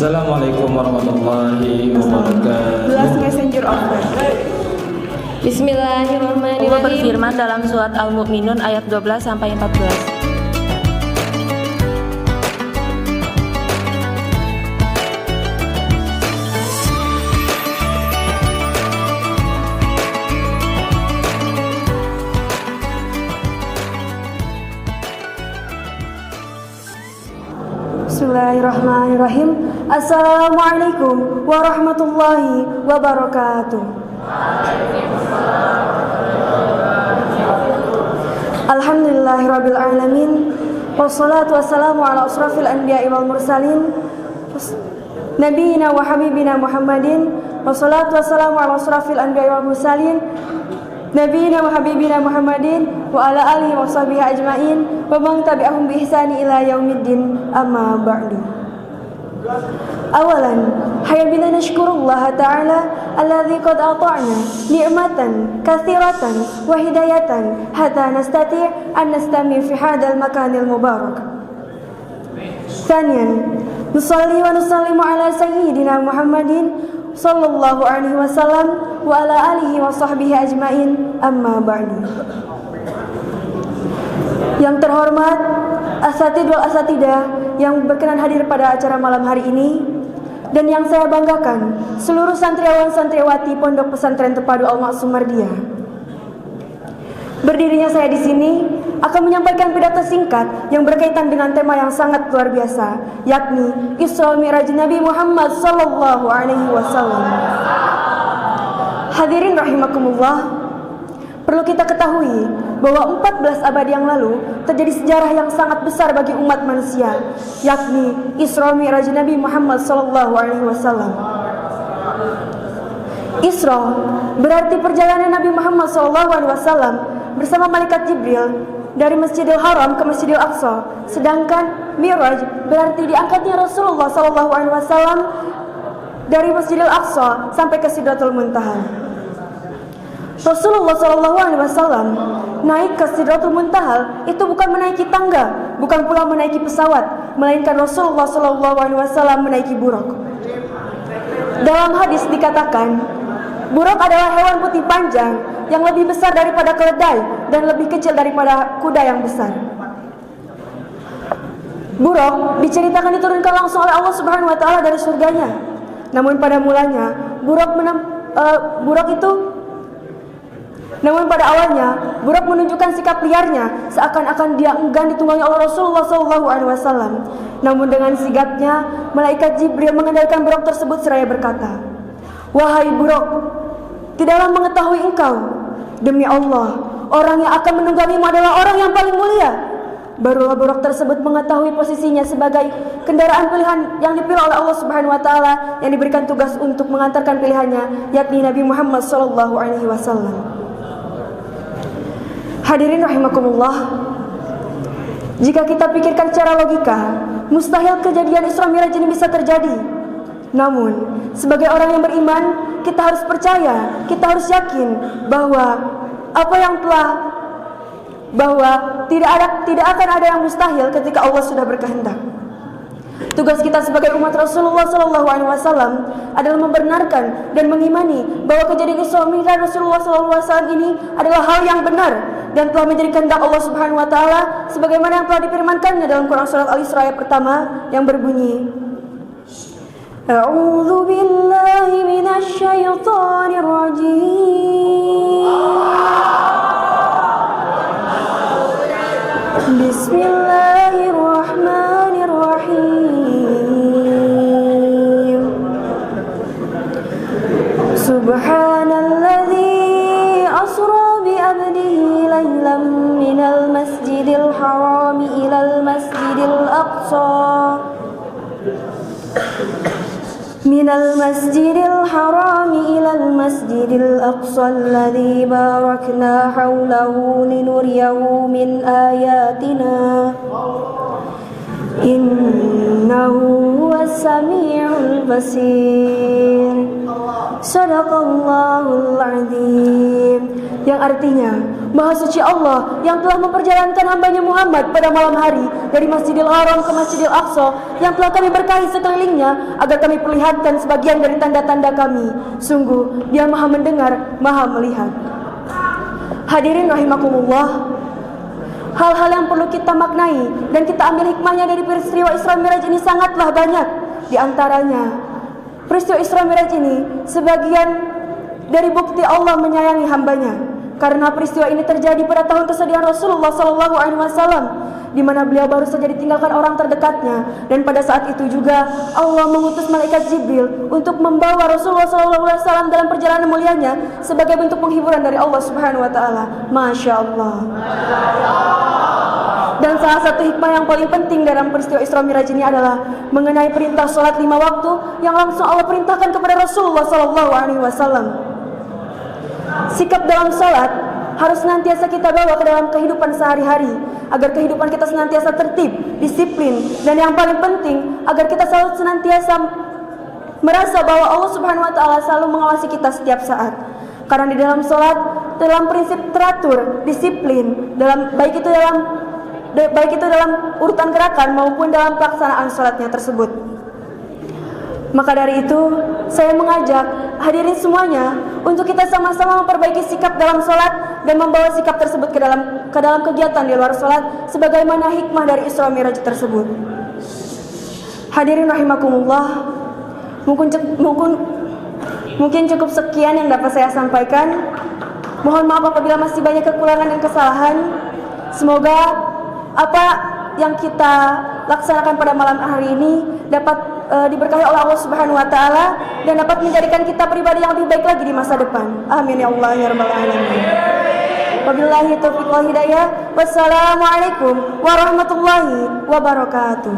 Assalamualaikum warahmatullahi wabarakatuh. Last messenger of God. Bismillahirrahmanirrahim. Allah berfirman dalam surat Al-Mu'minun ayat 12 sampai 14. Bismillahirrahmanirrahim. Assalamualaikum warahmatullahi wabarakatuh. Alhamdulillahirabbil alamin. Wassalatu wassalamu ala asrafil anbiya'i wal mursalin. Nabiyina wa habibina Muhammadin. Wassalatu wassalamu ala asrafil anbiya'i wal mursalin. Nabiyina wa habibina Muhammadin wa ala alihi wa sahbihi ajma'in wa man tabi'ahum bi ihsani ila yaumiddin, amma ba'du. Awalan, hayya bina nashkurullah ta'ala alladzi qad ata'na ni'matan katsiratan wa hidayatan hatta nastati' an nastami fi hadzal makanil mubarak. Thaniyan, nusalli wa nusallimu ala sayyidina Muhammadin sallallahu alaihi wasallam wa ala alihi wa sahbihi ajmain, amma ba'du. Yang terhormat asatid wal asatidah yang berkenan hadir pada acara malam hari ini, dan yang saya banggakan seluruh santriawan santriawati Pondok Pesantren Terpadu Al-Ma'sum Mardiah. Berdirinya saya di sini akan menyampaikan pidato singkat yang berkaitan dengan tema yang sangat luar biasa, yakni Isra Mi'raj Nabi Muhammad sallallahu alaihi wasallam. Hadirin rahimakumullah, perlu kita ketahui bahwa 14 abad yang lalu terjadi sejarah yang sangat besar bagi umat manusia, yakni Isra Mi'raj Nabi Muhammad sallallahu alaihi wasallam. Isra berarti perjalanan Nabi Muhammad sallallahu alaihi wasallam bersama malaikat Jibril dari Masjidil Haram ke Masjidil Aqsa, sedangkan Mi'raj berarti diangkatnya Rasulullah sallallahu alaihi wasallam dari Masjidil Aqsa sampai ke Sidratul Muntaha. Rasulullah sallallahu alaihi wasallam naik ke Sidratul Muntaha itu bukan menaiki tangga, bukan pula menaiki pesawat, melainkan Rasulullah sallallahu alaihi wasallam menaiki buraq. Dalam hadis dikatakan, buraq adalah hewan putih panjang yang lebih besar daripada keledai dan lebih kecil daripada kuda yang besar. Buraq diceritakan diturunkan langsung oleh Allah Subhanahu wa taala dari surganya. Namun pada awalnya buraq menunjukkan sikap liarnya, seakan-akan dia enggan ditunggangi oleh Rasulullah SAW. Namun dengan sigapnya, malaikat Jibril mengendalikan buraq tersebut seraya berkata, "Wahai buraq, tidaklah mengetahui engkau, demi Allah, orang yang akan menunggangimu adalah orang yang paling mulia." Barulah buraq tersebut mengetahui posisinya sebagai kendaraan pilihan yang dipilih oleh Allah Subhanahu wa taala yang diberikan tugas untuk mengantarkan pilihannya, yakni Nabi Muhammad sallallahu alaihi wasallam. Hadirin rahimakumullah, jika kita pikirkan secara logika, mustahil kejadian Isra Mi'raj ini bisa terjadi. Namun, sebagai orang yang beriman, kita harus percaya, kita harus yakin bahwa tidak akan ada yang mustahil ketika Allah sudah berkehendak. Tugas kita sebagai umat Rasulullah sallallahu alaihi wasallam adalah membenarkan dan mengimani bahwa kejadian Isra Mi'raj Rasulullah sallallahu alaihi wasallam ini adalah hal yang benar dan telah menjadi kehendak Allah Subhanahu wa taala sebagaimana yang telah difirmankannya dalam Quran surat Al-Isra ayat pertama yang berbunyi, A'udzu billahi minasy syaithanir rajim. Bismillahirrahmanirrahim. Subhanalladzi asra bi 'abdihi laylan minal masjidil harami ilal masjidil aqsa. Minal masjidil harami ilal masjidil aqsa alladzi barakna hawlahu linuriyahu min ayatina innahu huwas sami'ul basir. Shadaqallahul azim. yang artinya Maha Suci Allah yang telah memperjalankan hambanya Muhammad pada malam hari dari Masjidil Haram ke Masjidil Aqsa, yang telah kami berkahi sekelilingnya agar kami perlihatkan sebagian dari tanda-tanda kami. Sungguh Dia Maha mendengar, Maha melihat. Hadirin rahimakumullah, hal-hal yang perlu kita maknai dan kita ambil hikmahnya dari peristiwa Isra Mi'raj ini sangatlah banyak. Di antaranya, peristiwa Isra Mi'raj ini sebagian dari bukti Allah menyayangi hambanya, karena peristiwa ini terjadi pada tahun kesedihan Rasulullah SAW, di mana beliau baru saja ditinggalkan orang terdekatnya, dan pada saat itu juga Allah mengutus malaikat Jibril untuk membawa Rasulullah SAW dalam perjalanan mulianya sebagai bentuk penghiburan dari Allah Subhanahu Wa Taala. Masya Allah. Dan salah satu hikmah yang paling penting dalam peristiwa Isra Mi'raj ini adalah mengenai perintah sholat 5 waktu yang langsung Allah perintahkan kepada Rasulullah SAW. Sikap dalam sholat harus senantiasa kita bawa ke dalam kehidupan sehari-hari, agar kehidupan kita senantiasa tertib, disiplin, dan yang paling penting agar kita selalu senantiasa merasa bahwa Allah Subhanahu Wa Taala selalu mengawasi kita setiap saat. Karena di dalam sholat, dalam prinsip teratur, disiplin, baik itu dalam urutan gerakan maupun dalam pelaksanaan sholatnya tersebut. Maka dari itu, saya mengajak hadirin semuanya untuk kita sama-sama memperbaiki sikap dalam sholat dan membawa sikap tersebut ke dalam kegiatan di luar sholat, sebagaimana hikmah dari Isra Mi'raj tersebut. Hadirin rahimakumullah, mungkin cukup sekian yang dapat saya sampaikan. Mohon maaf apabila masih banyak kekurangan dan kesalahan. Semoga apa yang kita laksanakan pada malam hari ini dapat diberkahi oleh Allah Subhanahu Wa Taala dan dapat menjadikan kita pribadi yang lebih baik lagi di masa depan. Amin ya Allah ya rabbal alamin. Wabillahi taufiq wal hidayah. Wassalamualaikum warahmatullahi wabarakatuh.